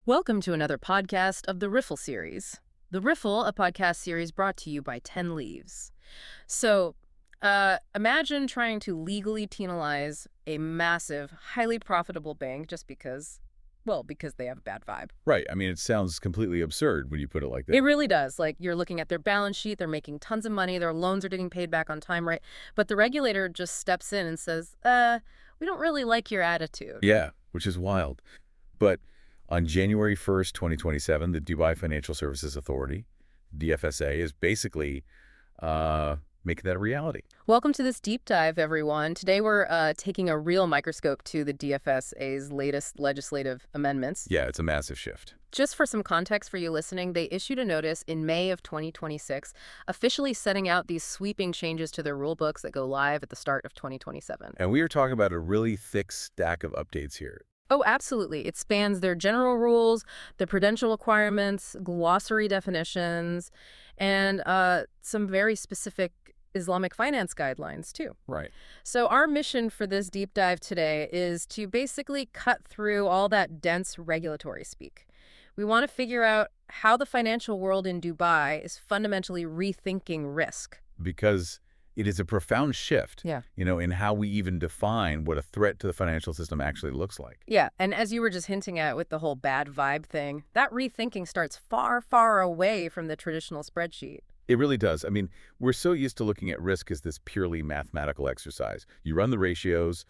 Welcome to another podcast of the Riffle series. The Riffle, a podcast series brought to you by 10 Leaves. So, imagine trying to legally penalize a massive, highly profitable bank just because they have a bad vibe. Right. I mean, it sounds completely absurd when you put it like that. It really does. Like, you're looking at their balance sheet, they're making tons of money, their loans are getting paid back on time, right? But the regulator just steps in and says, we don't really like your attitude. Yeah, which is wild. But on January 1st, 2027, the Dubai Financial Services Authority, DFSA, is basically making that a reality. Welcome to this deep dive, everyone. Today we're taking a real microscope to the DFSA's latest legislative amendments. Yeah, it's a massive shift. Just for some context for you listening, they issued a notice in May of 2026, officially setting out these sweeping changes to their rule books that go live at the start of 2027. And we are talking about a really thick stack of updates here. Oh, absolutely. It spans their general rules, the Prudential requirements, glossary definitions, and some very specific Islamic Finance guidelines, too. Right. So our mission for this deep dive today is to basically cut through all that dense regulatory speak. We want to figure out how the financial world in Dubai is fundamentally rethinking risk. Because it is a profound shift, Yeah. in how we even define what a threat to the financial system actually looks like. Yeah, and as you were just hinting at with the whole bad vibe thing, that rethinking starts far, far away from the traditional spreadsheet. It really does. I mean, we're so used to looking at risk as this purely mathematical exercise. You run the ratios,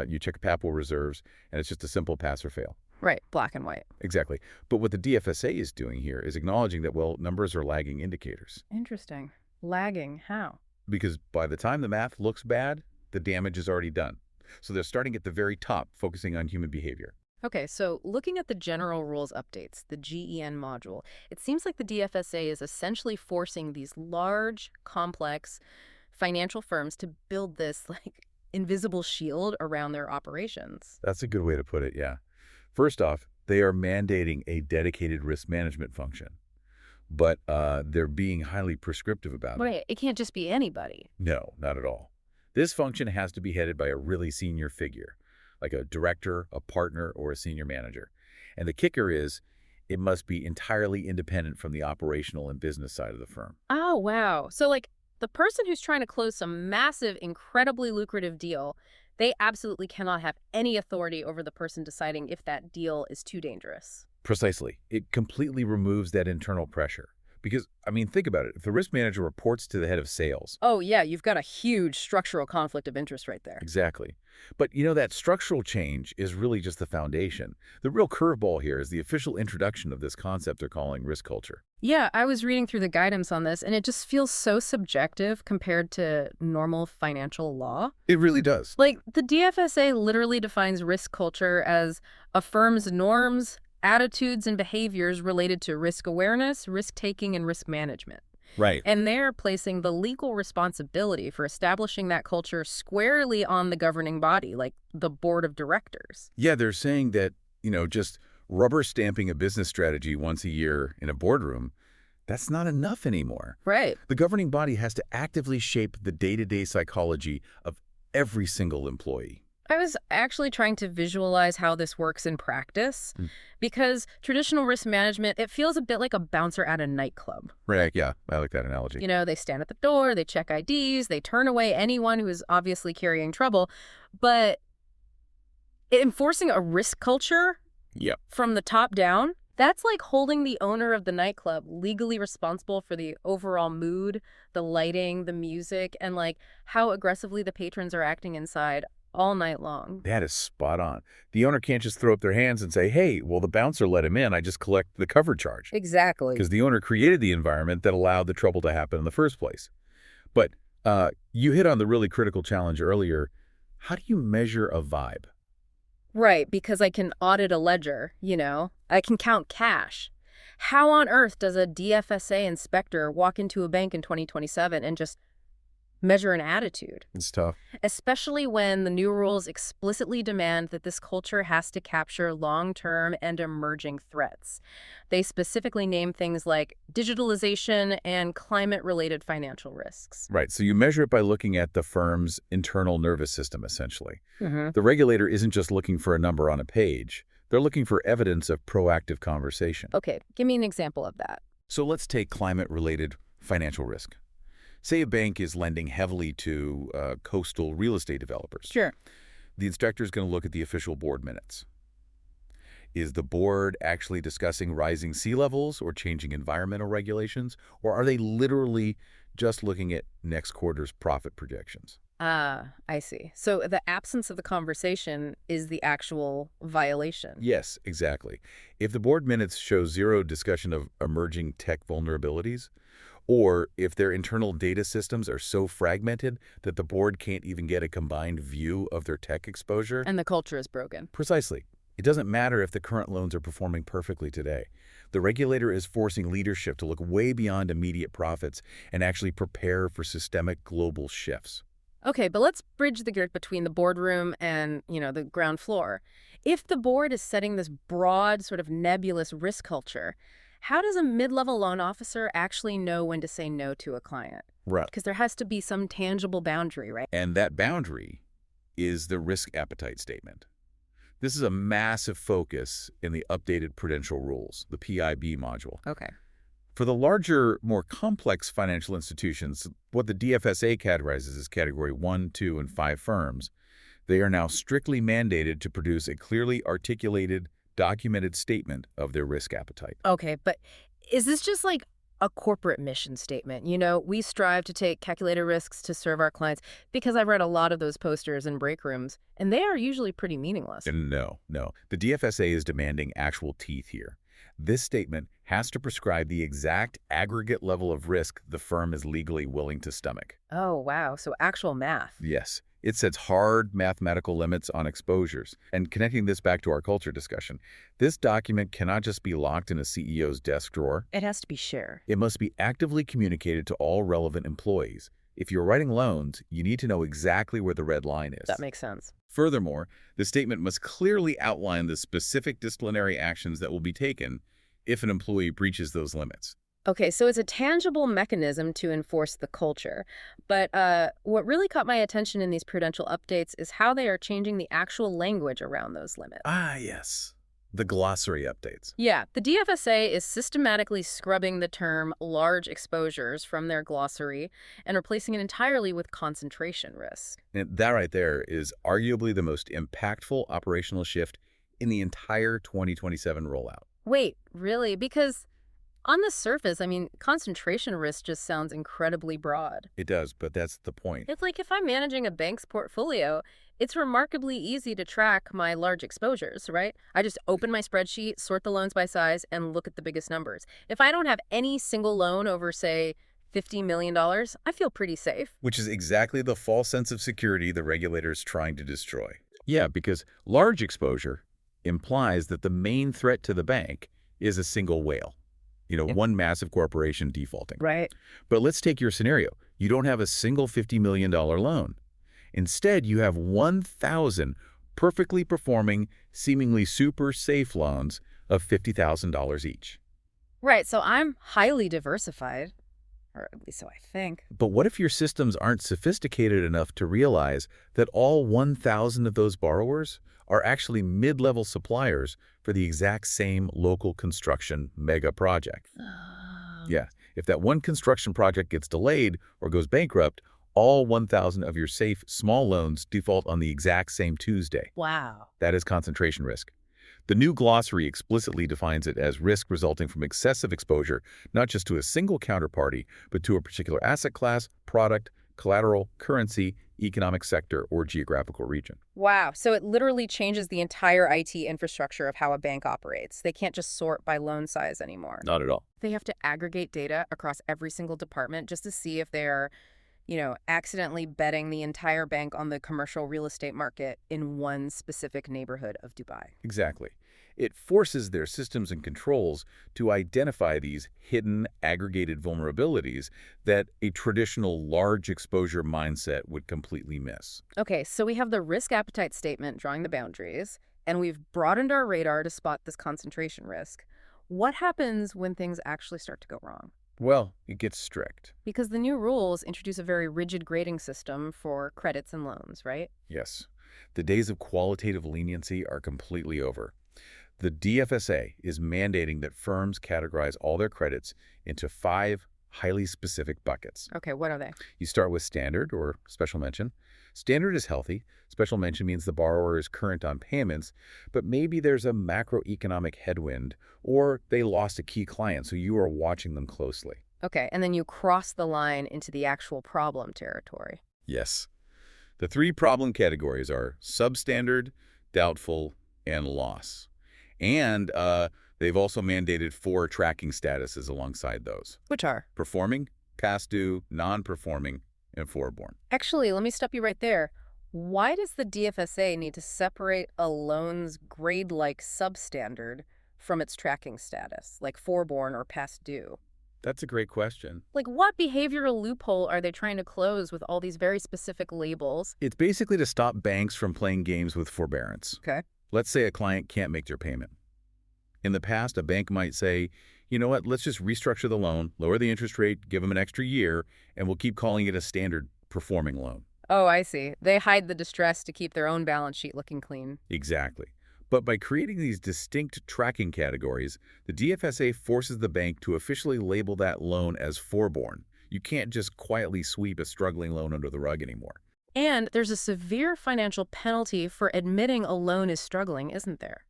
you check capital reserves, and it's just a simple pass or fail. Right, black and white. Exactly. But what the DFSA is doing here is acknowledging that, well, numbers are lagging indicators. Interesting. Lagging, how? Because by the time the math looks bad, the damage is already done. So they're starting at the very top, focusing on human behavior. Okay, so looking at the general rules updates, the GEN module, it seems like the DFSA is essentially forcing these large, complex financial firms to build this invisible shield around their operations. That's a good way to put it, yeah. First off, they are mandating a dedicated risk management function. But they're being highly prescriptive about it. Right, it can't just be anybody. No, not at all. This function has to be headed by a really senior figure, like a director, a partner, or a senior manager. And the kicker is, it must be entirely independent from the operational and business side of the firm. Oh, wow. So, the person who's trying to close some massive, incredibly lucrative deal, they absolutely cannot have any authority over the person deciding if that deal is too dangerous. Precisely. It completely removes that internal pressure. Because, I mean, think about it. If the risk manager reports to the head of sales... Oh, yeah, you've got a huge structural conflict of interest right there. Exactly. But, that structural change is really just the foundation. The real curveball here is the official introduction of this concept they're calling risk culture. Yeah, I was reading through the guidance on this, and it just feels so subjective compared to normal financial law. It really does. The DFSA literally defines risk culture as a firm's norms, attitudes, and behaviors related to risk awareness, risk-taking, and risk management. Right. And they're placing the legal responsibility for establishing that culture squarely on the governing body, like the board of directors. Yeah, they're saying that, just rubber stamping a business strategy once a year in a boardroom, that's not enough anymore. Right. The governing body has to actively shape the day-to-day psychology of every single employee. I was actually trying to visualize how this works in practice, because traditional risk management, it feels a bit like a bouncer at a nightclub. Right, yeah, I like that analogy. They stand at the door, they check IDs, they turn away anyone who is obviously carrying trouble. But enforcing a risk culture from the top down, that's like holding the owner of the nightclub legally responsible for the overall mood, the lighting, the music, and how aggressively the patrons are acting inside all night long. That is spot on. The owner can't just throw up their hands and say, hey, well, the bouncer let him in. I just collect the cover charge. Exactly. Because the owner created the environment that allowed the trouble to happen in the first place. But you hit on the really critical challenge earlier. How do you measure a vibe? Right, because I can audit a ledger, I can count cash. How on earth does a DFSA inspector walk into a bank in 2027 and just measure an attitude? It's tough. Especially when the new rules explicitly demand that this culture has to capture long-term and emerging threats. They specifically name things like digitalization and climate-related financial risks. Right. So you measure it by looking at the firm's internal nervous system, essentially. Mm-hmm. The regulator isn't just looking for a number on a page. They're looking for evidence of proactive conversation. Okay, give me an example of that. So let's take climate-related financial risk. Say a bank is lending heavily to coastal real estate developers. Sure. The inspector is going to look at the official board minutes. Is the board actually discussing rising sea levels or changing environmental regulations? Or are they literally just looking at next quarter's profit projections? Ah, I see. So the absence of the conversation is the actual violation. Yes, exactly. If the board minutes show zero discussion of emerging tech vulnerabilities, or if their internal data systems are so fragmented that the board can't even get a combined view of their tech exposure. And the culture is broken. Precisely. It doesn't matter if the current loans are performing perfectly today. The regulator is forcing leadership to look way beyond immediate profits and actually prepare for systemic global shifts. Okay, but let's bridge the gap between the boardroom and, the ground floor. If the board is setting this broad, sort of nebulous risk culture, how does a mid-level loan officer actually know when to say no to a client? Right. Because there has to be some tangible boundary, right? And that boundary is the risk appetite statement. This is a massive focus in the updated Prudential rules, the PIB module. Okay. For the larger, more complex financial institutions, what the DFSA categorizes as Category 1, 2, and 5 firms, they are now strictly mandated to produce a clearly articulated, documented statement of their risk appetite. Okay, but is this just like a corporate mission statement? We strive to take calculated risks to serve our clients, because I've read a lot of those posters in break rooms, and they are usually pretty meaningless. No. The DFSA is demanding actual teeth here. This statement has to prescribe the exact aggregate level of risk the firm is legally willing to stomach. Oh, wow. So actual math. Yes. It sets hard mathematical limits on exposures. And connecting this back to our culture discussion, this document cannot just be locked in a CEO's desk drawer. It has to be shared. It must be actively communicated to all relevant employees. If you're writing loans, you need to know exactly where the red line is. That makes sense. Furthermore, the statement must clearly outline the specific disciplinary actions that will be taken if an employee breaches those limits. Okay, so it's a tangible mechanism to enforce the culture. But what really caught my attention in these Prudential updates is how they are changing the actual language around those limits. Ah, yes. The glossary updates. Yeah, the DFSA is systematically scrubbing the term large exposures from their glossary and replacing it entirely with concentration risk. And that right there is arguably the most impactful operational shift in the entire 2027 rollout. Wait, really? Because on the surface, concentration risk just sounds incredibly broad. It does, but that's the point. It's like if I'm managing a bank's portfolio, it's remarkably easy to track my large exposures, right? I just open my spreadsheet, sort the loans by size, and look at the biggest numbers. If I don't have any single loan over, say, $50 million, I feel pretty safe. Which is exactly the false sense of security the regulator is trying to destroy. Yeah, because large exposure implies that the main threat to the bank is a single whale. One massive corporation defaulting. Right. But let's take your scenario. You don't have a single $50 million loan. Instead, you have 1,000 perfectly performing, seemingly super safe loans of $50,000 each. Right, so I'm highly diversified, or at least so I think. But what if your systems aren't sophisticated enough to realize that all 1,000 of those borrowers are actually mid-level suppliers for the exact same local construction mega project? Yeah, if that one construction project gets delayed or goes bankrupt, all 1,000 of your safe small loans default on the exact same Tuesday. Wow. That is concentration risk. The new glossary explicitly defines it as risk resulting from excessive exposure, not just to a single counterparty, but to a particular asset class, product, collateral, currency, economic sector, or geographical region. Wow. So it literally changes the entire IT infrastructure of how a bank operates. They can't just sort by loan size anymore. Not at all. They have to aggregate data across every single department just to see if they're, accidentally betting the entire bank on the commercial real estate market in one specific neighborhood of Dubai. Exactly. It forces their systems and controls to identify these hidden, aggregated vulnerabilities that a traditional large exposure mindset would completely miss. Okay, so we have the risk appetite statement drawing the boundaries, and we've broadened our radar to spot this concentration risk. What happens when things actually start to go wrong? Well, it gets strict. Because the new rules introduce a very rigid grading system for credits and loans, right? Yes. The days of qualitative leniency are completely over. The DFSA is mandating that firms categorize all their credits into 5 highly specific buckets. Okay, what are they? You start with standard or special mention. Standard is healthy. Special mention means the borrower is current on payments, but maybe there's a macroeconomic headwind or they lost a key client, so you are watching them closely. Okay, and then you cross the line into the actual problem territory. Yes. The 3 problem categories are substandard, doubtful, and loss. And they've also mandated 4 tracking statuses alongside those. Which are? Performing, past due, non-performing, and forborne. Actually, let me stop you right there. Why does the DFSA need to separate a loan's grade-like substandard from its tracking status, like forborne or past due? That's a great question. Like, what behavioral loophole are they trying to close with all these very specific labels? It's basically to stop banks from playing games with forbearance. Okay. Let's say a client can't make their payment. In the past, a bank might say, you know what, let's just restructure the loan, lower the interest rate, give them an extra year, and we'll keep calling it a standard performing loan. Oh, I see. They hide the distress to keep their own balance sheet looking clean. Exactly. But by creating these distinct tracking categories, the DFSA forces the bank to officially label that loan as forborne. You can't just quietly sweep a struggling loan under the rug anymore. And there's a severe financial penalty for admitting a loan is struggling, isn't there?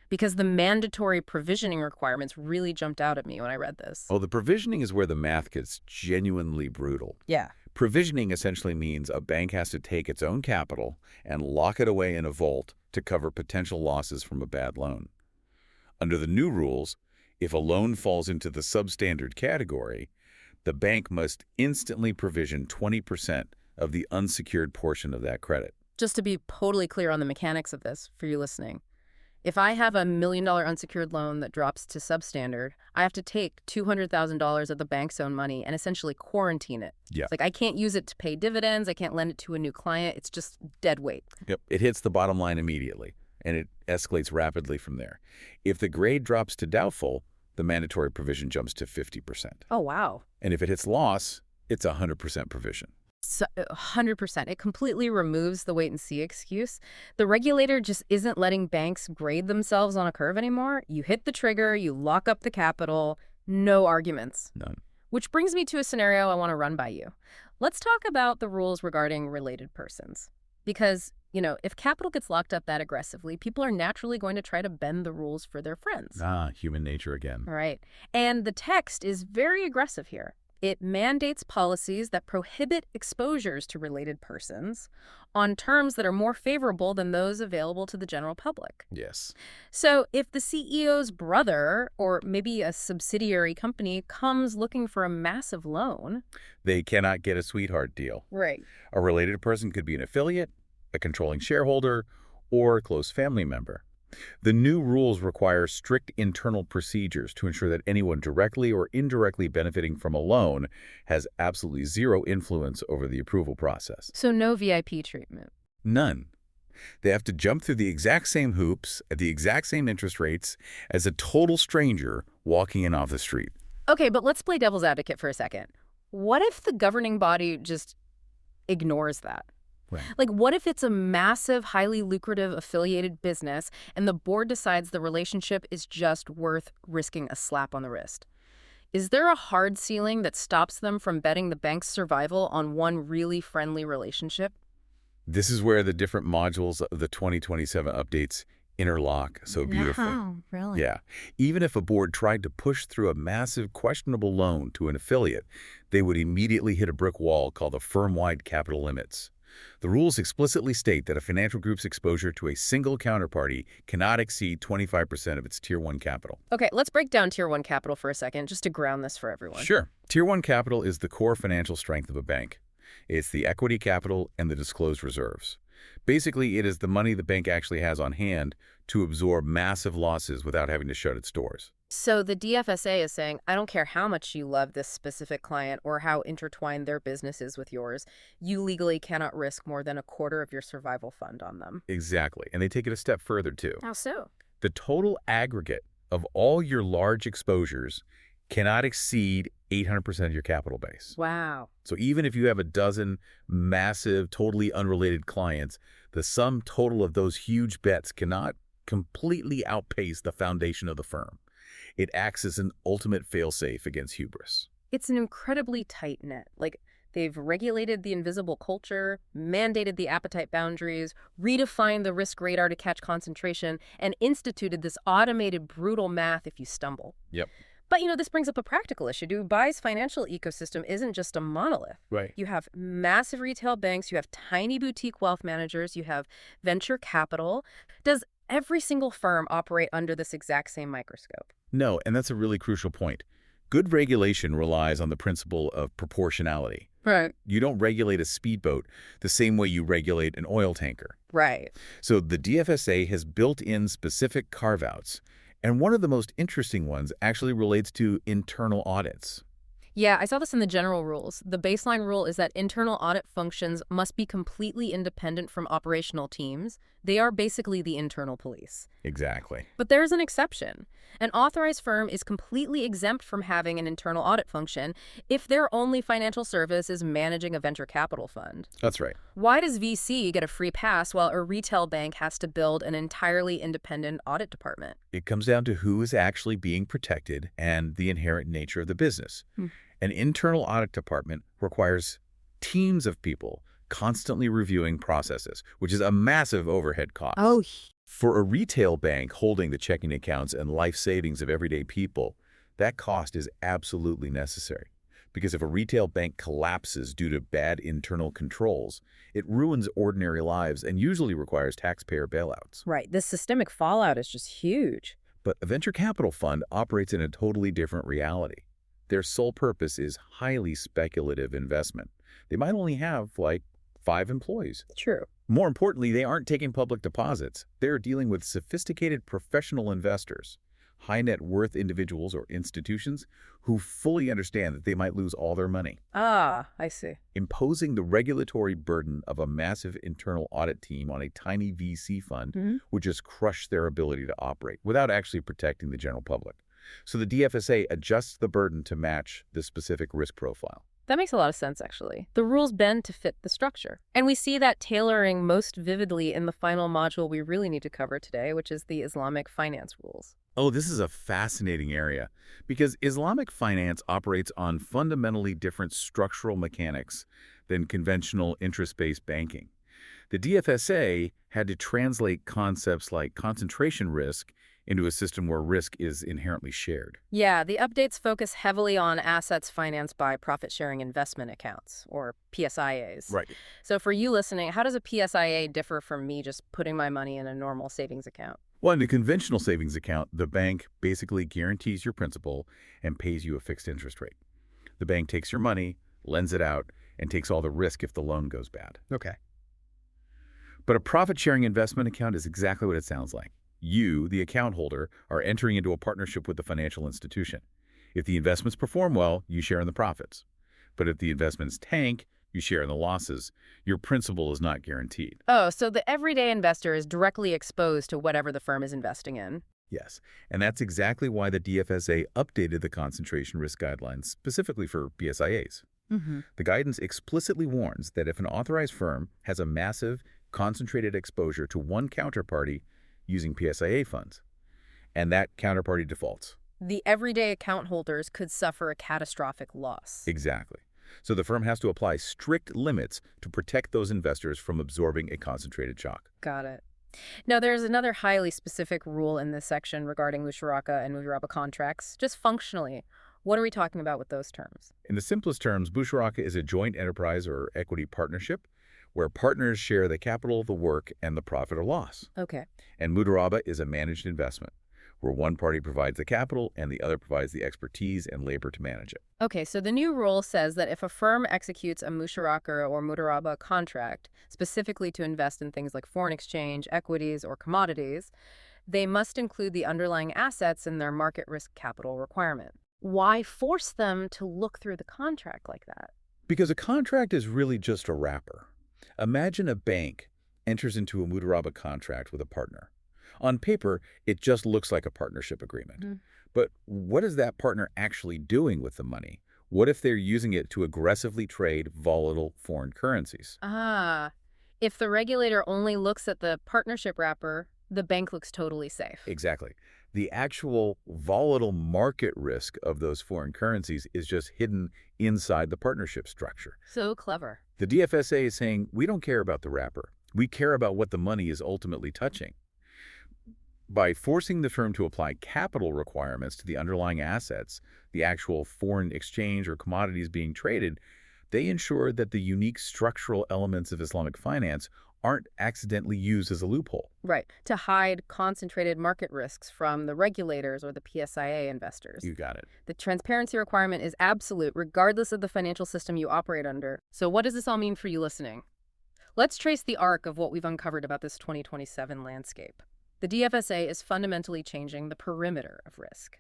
Because the mandatory provisioning requirements really jumped out at me when I read this. Oh, the provisioning is where the math gets genuinely brutal. Yeah. Provisioning essentially means a bank has to take its own capital and lock it away in a vault to cover potential losses from a bad loan. Under the new rules, if a loan falls into the substandard category, the bank must instantly provision 20% of the unsecured portion of that credit. Just to be totally clear on the mechanics of this for you listening, if I have $1 million unsecured loan that drops to substandard, I have to take $200,000 of the bank's own money and essentially quarantine it. Yeah. It's like I can't use it to pay dividends. I can't lend it to a new client. It's just dead weight. Yep. It hits the bottom line immediately, and it escalates rapidly from there. If the grade drops to doubtful, the mandatory provision jumps to 50%. Oh, wow. And if it hits loss, it's 100% provision. So, 100%. It completely removes the wait-and-see excuse. The regulator just isn't letting banks grade themselves on a curve anymore. You hit the trigger, you lock up the capital, no arguments. None. Which brings me to a scenario I want to run by you. Let's talk about the rules regarding related persons. Because, if capital gets locked up that aggressively, people are naturally going to try to bend the rules for their friends. Human nature again. Right. And the text is very aggressive here. It mandates policies that prohibit exposures to related persons on terms that are more favorable than those available to the general public. Yes. So if the CEO's brother or maybe a subsidiary company comes looking for a massive loan, they cannot get a sweetheart deal. Right. A related person could be an affiliate, a controlling shareholder, or a close family member. The new rules require strict internal procedures to ensure that anyone directly or indirectly benefiting from a loan has absolutely zero influence over the approval process. So no VIP treatment. None. They have to jump through the exact same hoops at the exact same interest rates as a total stranger walking in off the street. Okay, but let's play devil's advocate for a second. What if the governing body just ignores that? Right. Like, what if it's a massive, highly lucrative affiliated business and the board decides the relationship is just worth risking a slap on the wrist? Is there a hard ceiling that stops them from betting the bank's survival on one really friendly relationship? This is where the different modules of the 2027 updates interlock so beautifully. Wow, really? Yeah. Even if a board tried to push through a massive questionable loan to an affiliate, they would immediately hit a brick wall called the firm-wide capital limits. The rules explicitly state that a financial group's exposure to a single counterparty cannot exceed 25% of its Tier 1 capital. Okay, let's break down Tier 1 capital for a second, just to ground this for everyone. Sure. Tier 1 capital is the core financial strength of a bank. It's the equity capital and the disclosed reserves. Basically, it is the money the bank actually has on hand to absorb massive losses without having to shut its doors. So the DFSA is saying, I don't care how much you love this specific client or how intertwined their business is with yours, you legally cannot risk more than a quarter of your survival fund on them. Exactly. And they take it a step further, too. How so? The total aggregate of all your large exposures cannot exceed 800% of your capital base. Wow. So even if you have a dozen massive, totally unrelated clients, the sum total of those huge bets cannot completely outpace the foundation of the firm. It acts as an ultimate fail-safe against hubris. It's an incredibly tight net. Like, they've regulated the invisible culture, mandated the appetite boundaries, redefined the risk radar to catch concentration, and instituted this automated, brutal math if you stumble. Yep. But, this brings up a practical issue. Dubai's financial ecosystem isn't just a monolith. Right. You have massive retail banks, you have tiny boutique wealth managers, you have venture capital. Does every single firm operate under this exact same microscope? No, and that's a really crucial point. Good regulation relies on the principle of proportionality. Right. You don't regulate a speedboat the same way you regulate an oil tanker. Right. So the DFSA has built in specific carve-outs, and one of the most interesting ones actually relates to internal audits. Yeah, I saw this in the general rules. The baseline rule is that internal audit functions must be completely independent from operational teams. They are basically the internal police. Exactly. But there's an exception. An authorized firm is completely exempt from having an internal audit function if their only financial service is managing a venture capital fund. That's right. Why does VC get a free pass while a retail bank has to build an entirely independent audit department? It comes down to who is actually being protected and the inherent nature of the business. An internal audit department requires teams of people constantly reviewing processes, which is a massive overhead cost. Oh, For a retail bank holding the checking accounts and life savings of everyday people, that cost is absolutely necessary. Because if a retail bank collapses due to bad internal controls, it ruins ordinary lives and usually requires taxpayer bailouts. right. This systemic fallout is just huge. But a venture capital fund operates in a totally different reality. Their sole purpose is highly speculative investment. They might only have, 5 employees. True. More importantly, they aren't taking public deposits. They're dealing with sophisticated professional investors, high net worth individuals or institutions who fully understand that they might lose all their money. Ah, I see. Imposing the regulatory burden of a massive internal audit team on a tiny VC fund would just crush their ability to operate without actually protecting the general public. So the DFSA adjusts the burden to match the specific risk profile. That makes a lot of sense, actually. The rules bend to fit the structure. And we see that tailoring most vividly in the final module we really need to cover today, which is the Islamic Finance rules. Oh, this is a fascinating area because Islamic finance operates on fundamentally different structural mechanics than conventional interest-based banking. The DFSA had to translate concepts like concentration risk into a system where risk is inherently shared. Yeah, the updates focus heavily on assets financed by profit-sharing investment accounts, or PSIAs. Right. So for you listening, how does a PSIA differ from me just putting my money in a normal savings account? Well, in a conventional savings account, the bank basically guarantees your principal and pays you a fixed interest rate. The bank takes your money, lends it out, and takes all the risk if the loan goes bad. Okay. But a profit-sharing investment account is exactly what it sounds like. You, the account holder, are entering into a partnership with the financial institution. If the investments perform well, you share in the profits. But if the investments tank, you share in the losses. Your principal is not guaranteed. Oh, so the everyday investor is directly exposed to whatever the firm is investing in. Yes, and that's exactly why the DFSA updated the concentration risk guidelines specifically for PSIAs. The guidance explicitly warns that if an authorized firm has a massive, concentrated exposure to one counterparty using PSIA funds, and that counterparty defaults. The everyday account holders could suffer a catastrophic loss. Exactly. So the firm has to apply strict limits to protect those investors from absorbing a concentrated shock. Got it. Now, there's another highly specific rule in this section regarding musharaka and mudaraba contracts. Just functionally, what are we talking about with those terms? In the simplest terms, musharaka is a joint enterprise or equity partnership where partners share the capital of the work and the profit or loss. Okay. And mudaraba is a managed investment where one party provides the capital and the other provides the expertise and labor to manage it. Okay, so the new rule says that if a firm executes a musharaka or mudaraba contract, specifically to invest in things like foreign exchange, equities, or commodities, they must include the underlying assets in their market risk capital requirement. Why force them to look through the contract like that? Because a contract is really just a wrapper. Imagine a bank enters into a mudaraba contract with a partner. On paper, it just looks like a partnership agreement. But what is that partner actually doing with the money? What if they're using it to aggressively trade volatile foreign currencies? Ah, if the regulator only looks at the partnership wrapper, The bank looks totally safe. Exactly. The actual volatile market risk of those foreign currencies is just hidden inside the partnership structure. So clever. The DFSA is saying, we don't care about the wrapper. We care about what the money is ultimately touching. By forcing the firm to apply capital requirements to the underlying assets, the actual foreign exchange or commodities being traded, they ensure that the unique structural elements of Islamic finance aren't accidentally used as a loophole. Right, to hide concentrated market risks from the regulators or the PSIA investors. You got it. The transparency requirement is absolute regardless of the financial system you operate under. So what does this all mean for you listening? Let's trace the arc of what we've uncovered about this 2027 landscape. The DFSA is fundamentally changing the perimeter of risk.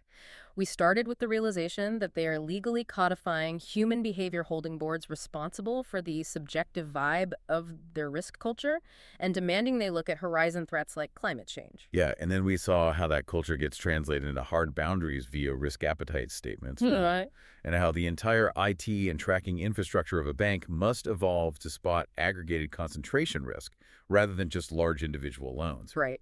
We started with the realization that they are legally codifying human behavior holding boards responsible for the subjective vibe of their risk culture and demanding they look at horizon threats like climate change. Yeah, and then we saw how that culture gets translated into hard boundaries via risk appetite statements. Right. And how the entire IT and tracking infrastructure of a bank must evolve to spot aggregated concentration risk rather than just large individual loans. Right.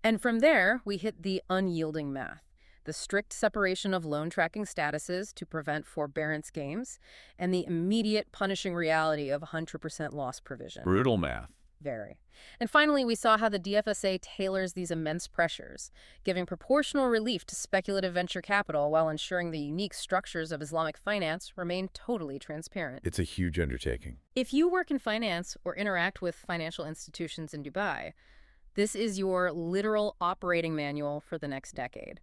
And from there, we hit the unyielding math. The strict separation of loan tracking statuses to prevent forbearance games, and the immediate punishing reality of 100% loss provision. Brutal math. Very. And finally, we saw how the DFSA tailors these immense pressures, giving proportional relief to speculative venture capital while ensuring the unique structures of Islamic finance remain totally transparent. It's a huge undertaking. If you work in finance or interact with financial institutions in Dubai, this is your literal operating manual for the next decade.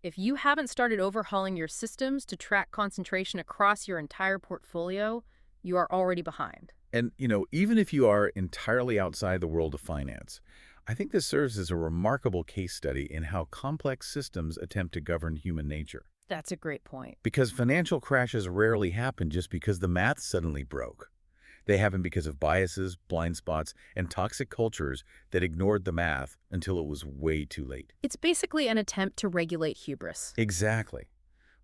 If you haven't started overhauling your systems to track concentration across your entire portfolio, you are already behind. And, even if you are entirely outside the world of finance, I think this serves as a remarkable case study in how complex systems attempt to govern human nature. That's a great point. Because financial crashes rarely happen just because the math suddenly broke. They happen because of biases, blind spots, and toxic cultures that ignored the math until it was way too late. It's basically an attempt to regulate hubris. Exactly.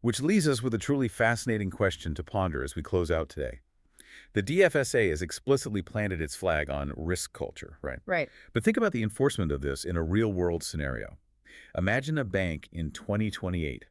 Which leaves us with a truly fascinating question to ponder as we close out today. The DFSA has explicitly planted its flag on risk culture, right? Right. But think about the enforcement of this in a real-world scenario. Imagine a bank in 2028.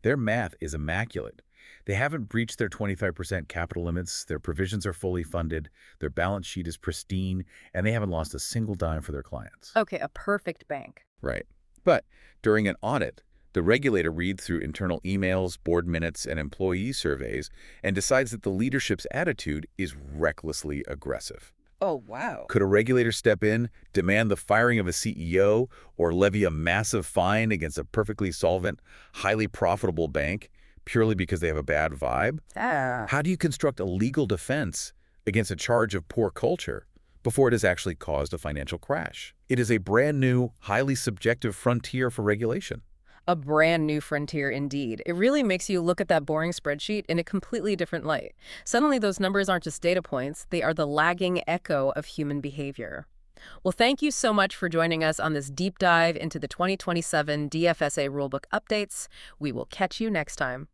Their math is immaculate. They haven't breached their 25% capital limits, their provisions are fully funded, their balance sheet is pristine, and they haven't lost a single dime for their clients. Okay, a perfect bank. Right. But during an audit, the regulator reads through internal emails, board minutes, and employee surveys and decides that the leadership's attitude is recklessly aggressive. Oh, wow. Could a regulator step in, demand the firing of a CEO, or levy a massive fine against a perfectly solvent, highly profitable bank purely because they have a bad vibe? How do you construct a legal defense against a charge of poor culture before it has actually caused a financial crash? It is a brand new, highly subjective frontier for regulation. A brand new frontier indeed. It really makes you look at that boring spreadsheet in a completely different light. Suddenly those numbers aren't just data points, they are the lagging echo of human behavior. Well, thank you so much for joining us on this deep dive into the 2027 DFSA Rulebook updates. We will catch you next time.